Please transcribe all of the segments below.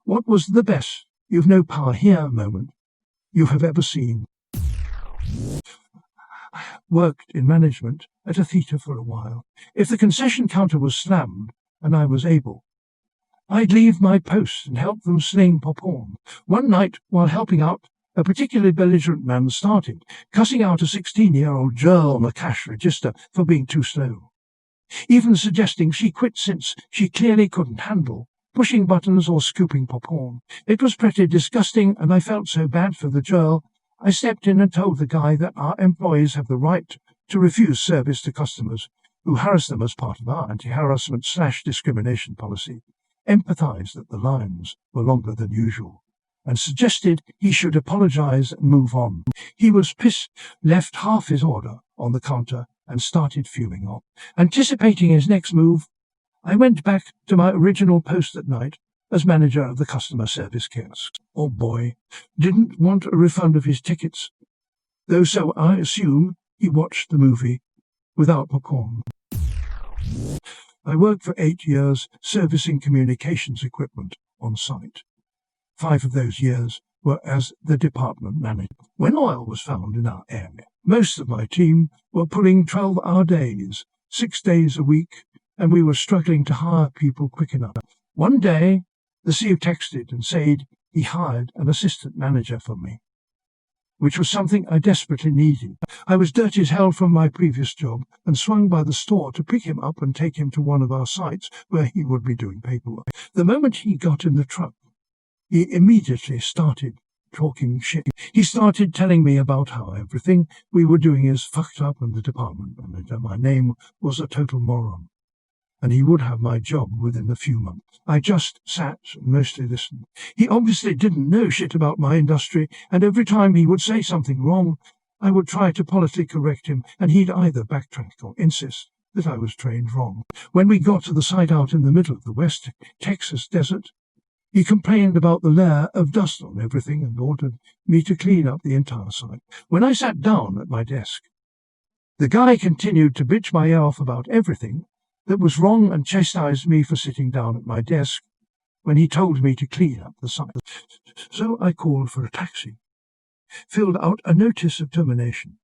What was the best "you've no power here" moment you have ever seen? I worked in management at a theatre for a while. If the concession counter was slammed, and I was able, I'd leave my post and help them sling popcorn. One night, while helping out, a particularly belligerent man started cussing out a 16-year-old girl on the cash register for being too slow, even suggesting she quit since she clearly couldn't handle pushing buttons or scooping popcorn. It was pretty disgusting, and I felt so bad for the girl. I stepped in and told the guy that our employees have the right to refuse service to customers who harass them as part of our anti-harassment/discrimination policy, empathized that the lines were longer than usual, and suggested he should apologize and move on. He was pissed, left half his order on the counter, and started fuming off. Anticipating his next move, I went back to my original post that night as manager of the customer service kiosk. Oh boy, didn't want a refund of his tickets, though, so I assume he watched the movie without popcorn. I worked for 8 years servicing communications equipment on site. 5 of those years were as the department manager. When oil was found in our area, most of my team were pulling 12-hour days, 6 days a week, and we were struggling to hire people quick enough. One day, the CEO texted and said he hired an assistant manager for me, which was something I desperately needed. I was dirty as hell from my previous job and swung by the store to pick him up and take him to one of our sites where he would be doing paperwork. The moment he got in the truck, he immediately started talking shit. He started telling me about how everything we were doing is fucked up and the department manager, my name, was a total moron, and he would have my job within a few months. I just sat and mostly listened. He obviously didn't know shit about my industry, and every time he would say something wrong, I would try to politically correct him, and he'd either backtrack or insist that I was trained wrong. When we got to the site out in the middle of the West Texas desert, he complained about the layer of dust on everything and ordered me to clean up the entire site. When I sat down at my desk, the guy continued to bitch my ear off about everything that was wrong and chastised me for sitting down at my desk when he told me to clean up the site. So I called for a taxi, filled out a notice of termination,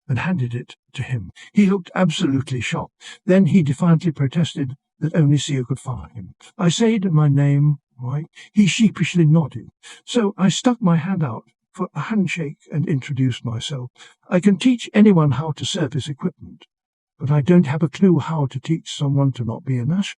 and handed it to him. He looked absolutely shocked. Then he defiantly protested that only CEO could fire him. I said my name, right? He sheepishly nodded. So I stuck my hand out for a handshake and introduced myself. I can teach anyone how to service equipment, but I don't have a clue how to teach someone to not be an ass.